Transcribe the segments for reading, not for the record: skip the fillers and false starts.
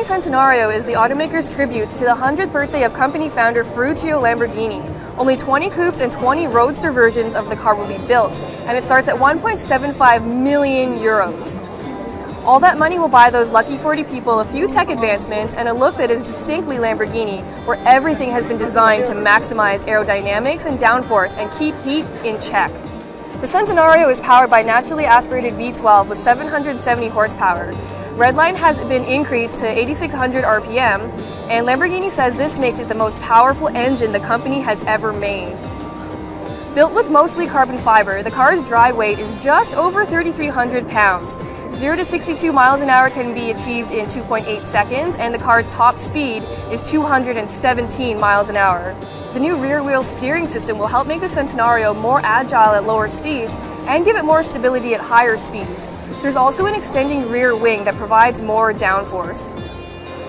Centenario is the automaker's tribute to the 100th birthday of company founder Ferruccio Lamborghini. Only 20 coupes and 20 roadster versions of the car will be built, and it starts at 1.75 million euros. All that money will buy those lucky 40 people a few tech advancements and a look that is distinctly Lamborghini, where everything has been designed to maximize aerodynamics and downforce and keep heat in check. The Centenario is powered by naturally aspirated V12 with 770 horsepower. Redline has been increased to 8,600 RPM, and Lamborghini says this makes it the most powerful engine the company has ever made. Built with mostly carbon fiber, the car's dry weight is just over 3,300 pounds. 0 to 62 miles an hour can be achieved in 2.8 seconds, and the car's top speed is 217 miles an hour. The new rear-wheel steering system will help make the Centenario more agile at lower speeds and give it more stability at higher speeds. There's also an extending rear wing that provides more downforce.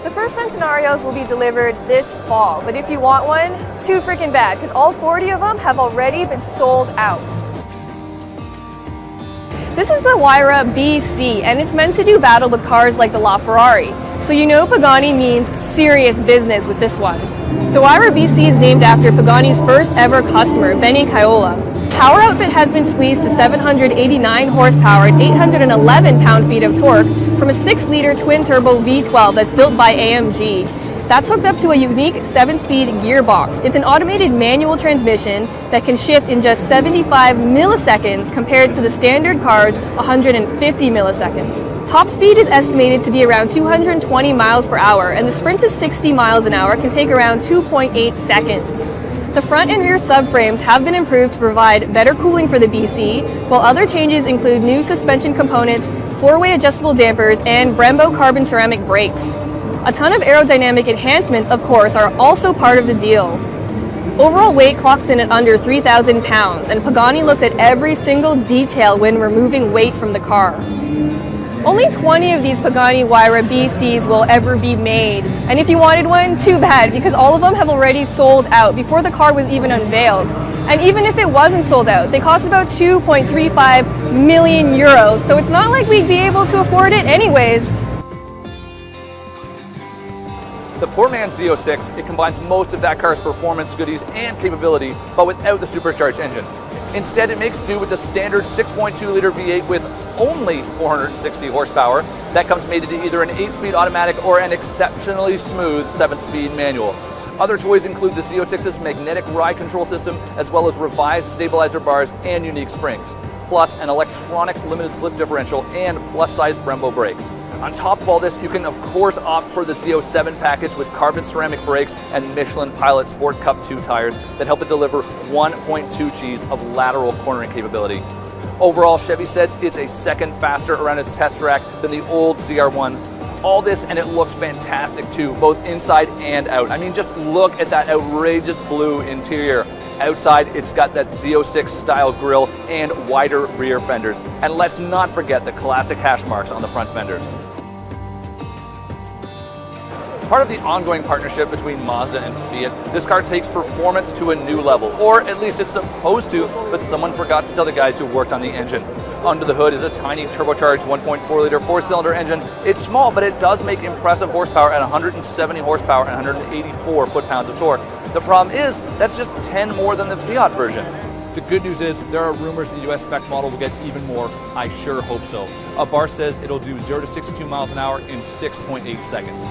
The first Centenarios will be delivered this fall, but if you want one, too freaking bad, because all 40 of them have already been sold out. This is the Huayra BC, and it's meant to do battle with cars like the LaFerrari. So you know Pagani means serious business with this one. The Huayra BC is named after Pagani's first ever customer, Benny Caiola. Power output has been squeezed to 789 horsepower and 811 pound-feet of torque from a 6-liter twin-turbo V12 that's built by AMG. That's hooked up to a unique 7-speed gearbox. It's an automated manual transmission that can shift in just 75 milliseconds compared to the standard car's 150 milliseconds. Top speed is estimated to be around 220 miles per hour, and the sprint to 60 miles an hour can take around 2.8 seconds. The front and rear subframes have been improved to provide better cooling for the BC, while other changes include new suspension components, 4-way adjustable dampers, and Brembo carbon ceramic brakes. A ton of aerodynamic enhancements, of course, are also part of the deal. Overall weight clocks in at under 3,000 pounds, and Pagani looked at every single detail when removing weight from the car. Only 20 of these Pagani Huayra BCs will ever be made, and if you wanted one, too bad, because all of them have already sold out before the car was even unveiled. And even if it wasn't sold out, they cost about 2.35 million euros, so it's not like we'd be able to afford it anyways. The poor man's Z06, it combines most of that car's performance, goodies, and capability, but without the supercharged engine. Instead, it makes do with the standard 6.2-liter V8 with only 460 horsepower. That comes mated to either an 8-speed automatic or an exceptionally smooth 7-speed manual. Other toys include the Z06's magnetic ride control system, as well as revised stabilizer bars and unique springs, plus an electronic limited slip differential and plus-size Brembo brakes. On top of all this, you can of course opt for the Z07 package with carbon ceramic brakes and Michelin Pilot Sport Cup 2 tires that help it deliver 1.2 Gs of lateral cornering capability. Overall, Chevy says it's a second faster around its test track than the old ZR1. All this, and it looks fantastic too, both inside and out. I mean, just look at that outrageous blue interior. Outside, it's got that Z06 style grille and wider rear fenders. And let's not forget the classic hash marks on the front fenders. Part of the ongoing partnership between Mazda and Fiat, this car takes performance to a new level, or at least it's supposed to, but someone forgot to tell the guys who worked on the engine. Under the hood is a tiny turbocharged 1.4-liter 4-cylinder engine. It's small, but it does make impressive horsepower at 170 horsepower and 184 foot-pounds of torque. The problem is, that's just 10 more than the Fiat version. The good news is, there are rumors the US spec model will get even more. I sure hope so. A bar says it'll do 0 to 62 miles an hour in 6.8 seconds.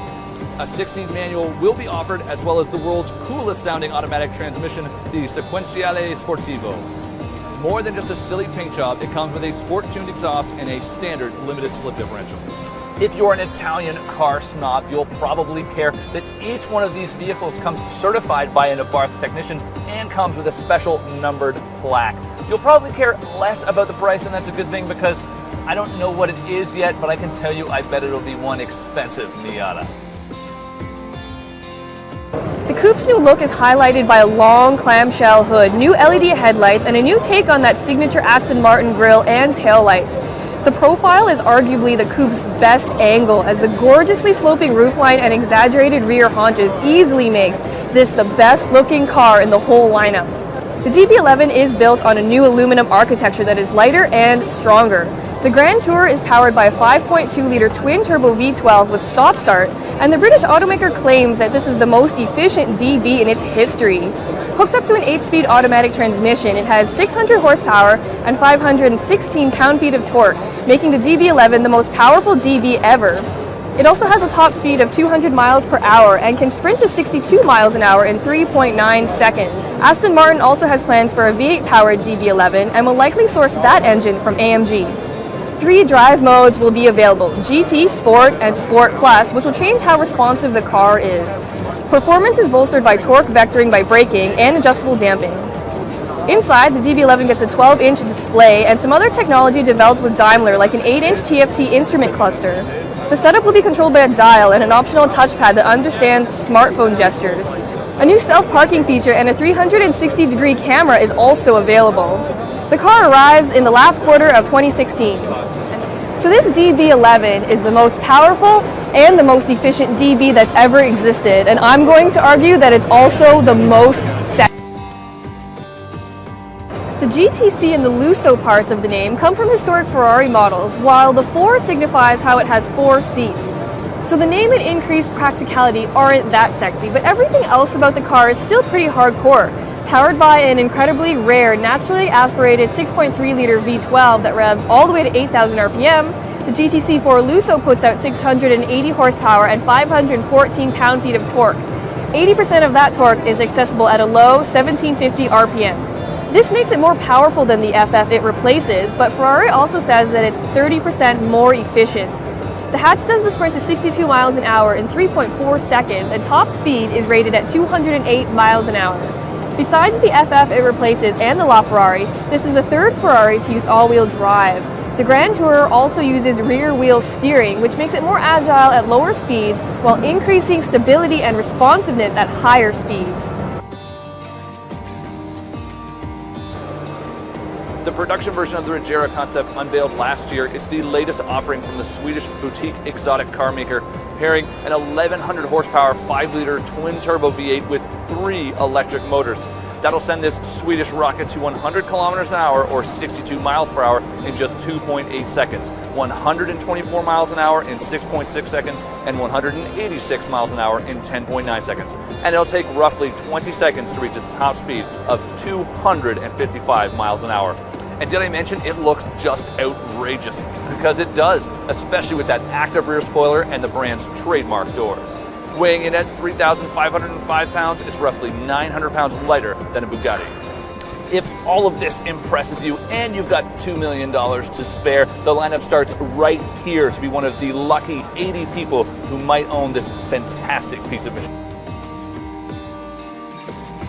A 6-speed manual will be offered, as well as the world's coolest sounding automatic transmission, the Sequentiale Sportivo. More than just a silly paint job, it comes with a sport-tuned exhaust and a standard limited slip differential. If you're an Italian car snob, you'll probably care that each one of these vehicles comes certified by an Abarth technician and comes with a special numbered plaque. You'll probably care less about the price, and that's a good thing because I don't know what it is yet, but I can tell you I bet it'll be one expensive Miata. The coupe's new look is highlighted by a long clamshell hood, new LED headlights, and a new take on that signature Aston Martin grille and taillights. The profile is arguably the coupe's best angle, as the gorgeously sloping roofline and exaggerated rear haunches easily makes this the best looking car in the whole lineup. The DB11 is built on a new aluminum architecture that is lighter and stronger. The Grand Tour is powered by a 5.2-liter twin-turbo V12 with stop-start, and the British automaker claims that this is the most efficient DB in its history. Hooked up to an 8-speed automatic transmission, it has 600 horsepower and 516 pound-feet of torque, making the DB11 the most powerful DB ever. It also has a top speed of 200 miles per hour and can sprint to 62 miles an hour in 3.9 seconds. Aston Martin also has plans for a V8-powered DB11 and will likely source that engine from AMG. 3 drive modes will be available: GT, Sport, and Sport Plus, which will change how responsive the car is. Performance is bolstered by torque vectoring by braking and adjustable damping. Inside, the DB11 gets a 12-inch display and some other technology developed with Daimler, like an 8-inch TFT instrument cluster. The setup will be controlled by a dial and an optional touchpad that understands smartphone gestures. A new self-parking feature and a 360-degree camera is also available. The car arrives in the last quarter of 2016. So this DB11 is the most powerful and the most efficient DB that's ever existed, and I'm going to argue that it's also the most sexy. The GTC and the Lusso parts of the name come from historic Ferrari models, while the 4 signifies how it has 4 seats. So the name and increased practicality aren't that sexy, but everything else about the car is still pretty hardcore. Powered by an incredibly rare, naturally aspirated 6.3-liter V12 that revs all the way to 8,000 RPM, the GTC4 Lusso puts out 680 horsepower and 514 pound-feet of torque. 80% of that torque is accessible at a low 1750 RPM. This makes it more powerful than the FF it replaces, but Ferrari also says that it's 30% more efficient. The hatch does the sprint to 62 miles an hour in 3.4 seconds, and top speed is rated at 208 miles an hour. Besides the FF it replaces and the LaFerrari, this is the 3rd Ferrari to use all-wheel drive. The Grand Tourer also uses rear-wheel steering, which makes it more agile at lower speeds while increasing stability and responsiveness at higher speeds. The production version of the Regera concept unveiled last year. It's the latest offering from the Swedish boutique exotic car maker, pairing an 1100 horsepower 5-liter twin-turbo V8 with 3 electric motors. That'll send this Swedish rocket to 100 kilometers an hour or 62 miles per hour in just 2.8 seconds, 124 miles an hour in 6.6 seconds, and 186 miles an hour in 10.9 seconds. And it'll take roughly 20 seconds to reach its top speed of 255 miles an hour. And did I mention it looks just outrageous? Because it does, especially with that active rear spoiler and the brand's trademark doors. Weighing in at 3,505 pounds, it's roughly 900 pounds lighter than a Bugatti. If all of this impresses you and you've got $2 million to spare, the lineup starts right here to be one of the lucky 80 people who might own this fantastic piece of machinery.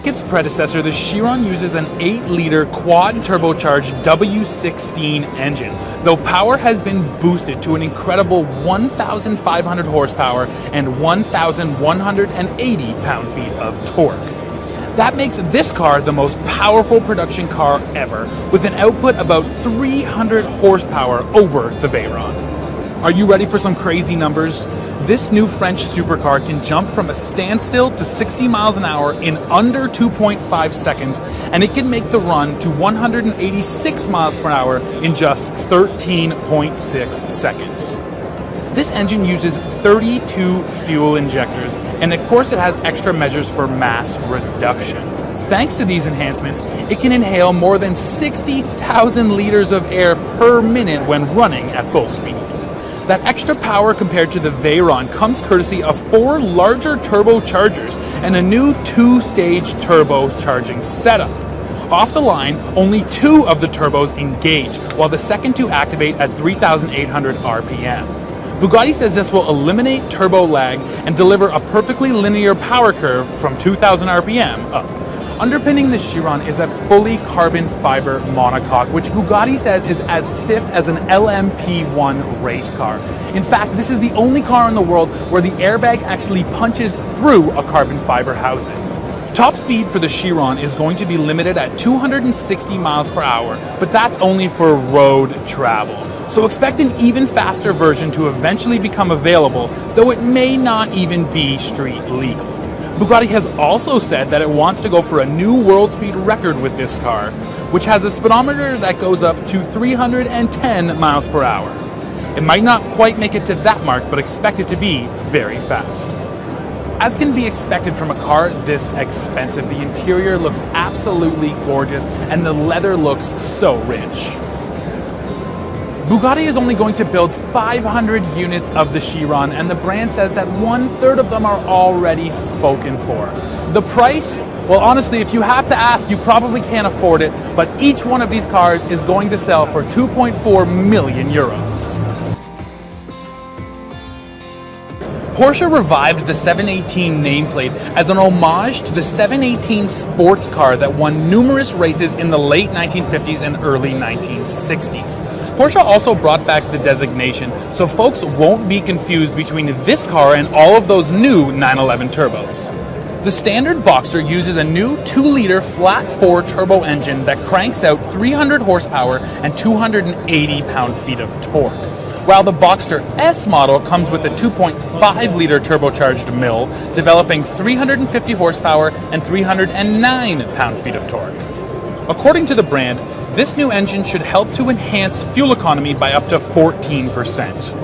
Its predecessor, the Chiron uses an 8-liter quad-turbocharged W16 engine, though power has been boosted to an incredible 1,500 horsepower and 1,180 pound-feet of torque. That makes this car the most powerful production car ever, with an output about 300 horsepower over the Veyron. Are you ready for some crazy numbers? This new French supercar can jump from a standstill to 60 miles an hour in under 2.5 seconds, and it can make the run to 186 miles per hour in just 13.6 seconds. This engine uses 32 fuel injectors, and of course it has extra measures for mass reduction. Thanks to these enhancements, it can inhale more than 60,000 liters of air per minute when running at full speed. That extra power compared to the Veyron comes courtesy of 4 larger turbochargers and a new 2-stage turbo charging setup. Off the line, only 2 of the turbos engage, while the second 2 activate at 3,800 RPM. Bugatti says this will eliminate turbo lag and deliver a perfectly linear power curve from 2,000 RPM up. Underpinning the Chiron is a fully carbon fiber monocoque, which Bugatti says is as stiff as an LMP1 race car. In fact, this is the only car in the world where the airbag actually punches through a carbon fiber housing. Top speed for the Chiron is going to be limited at 260 miles per hour, but that's only for road travel. So expect an even faster version to eventually become available, though it may not even be street legal. Bugatti has also said that it wants to go for a new world speed record with this car. which has a speedometer that goes up to 310 miles per hour. It might not quite make it to that mark, but expect it to be very fast. As can be expected from a car this expensive, the interior looks absolutely gorgeous and the leather looks so rich. Bugatti is only going to build 500 units of the Chiron, and the brand says that 1/3 of them are already spoken for. The price? Well, honestly, if you have to ask, you probably can't afford it, but each one of these cars is going to sell for 2.4 million euros. Porsche revived the 718 nameplate as an homage to the 718 sports car that won numerous races in the late 1950s and early 1960s. Porsche also brought back the designation so folks won't be confused between this car and all of those new 911 turbos. The standard Boxster uses a new 2-liter flat-4 turbo engine that cranks out 300 horsepower and 280 pound-feet of torque, while the Boxster S model comes with a 2.5-liter turbocharged mill, developing 350 horsepower and 309 pound-feet of torque. According to the brand, this new engine should help to enhance fuel economy by up to 14%.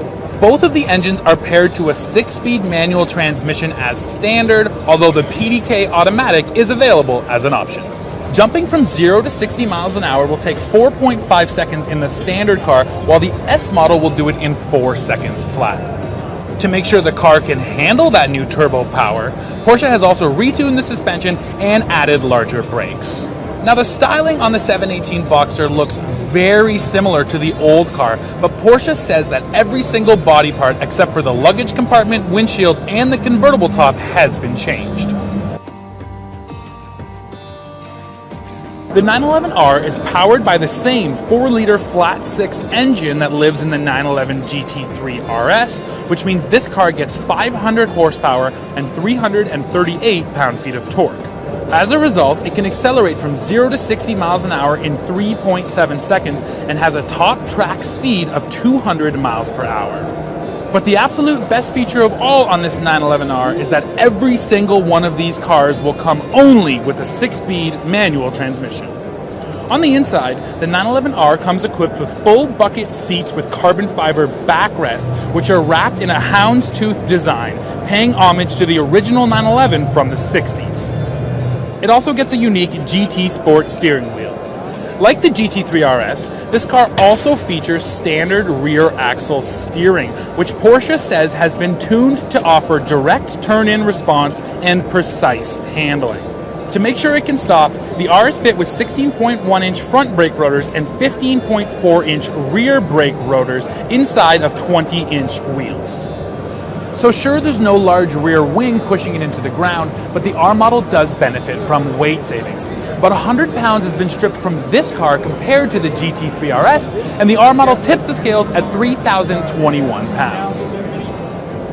Both of the engines are paired to a 6-speed manual transmission as standard, although the PDK automatic is available as an option. Jumping from 0 to 60 miles an hour will take 4.5 seconds in the standard car, while the S model will do it in 4 seconds flat. To make sure the car can handle that new turbo power, Porsche has also retuned the suspension and added larger brakes. Now, the styling on the 718 Boxster looks very similar to the old car, but Porsche says that every single body part except for the luggage compartment, windshield, and the convertible top has been changed. The 911R is powered by the same 4-liter flat-6 engine that lives in the 911 GT3 RS, which means this car gets 500 horsepower and 338 pound-feet of torque. As a result, it can accelerate from 0 to 60 miles an hour in 3.7 seconds and has a top track speed of 200 miles per hour. But the absolute best feature of all on this 911R is that every single one of these cars will come only with a 6-speed manual transmission. On the inside, the 911R comes equipped with full bucket seats with carbon fiber backrests, which are wrapped in a houndstooth design, paying homage to the original 911 from the 60s. It also gets a unique GT Sport steering wheel. Like the GT3 RS, this car also features standard rear axle steering, which Porsche says has been tuned to offer direct turn-in response and precise handling. To make sure it can stop, the R is fit with 16.1-inch front brake rotors and 15.4-inch rear brake rotors inside of 20-inch wheels. So sure, there's no large rear wing pushing it into the ground, but the R model does benefit from weight savings. About 100 pounds has been stripped from this car compared to the GT3 RS, and the R model tips the scales at 3,021 pounds.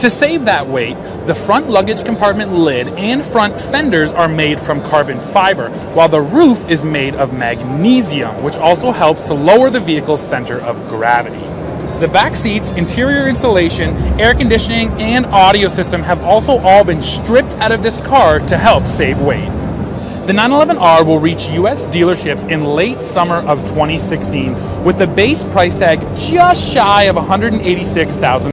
To save that weight, the front luggage compartment lid and front fenders are made from carbon fiber, while the roof is made of magnesium, which also helps to lower the vehicle's center of gravity. The back seats, interior insulation, air conditioning, and audio system have also all been stripped out of this car to help save weight. The 911R will reach US dealerships in late summer of 2016 with the base price tag just shy of $186,000.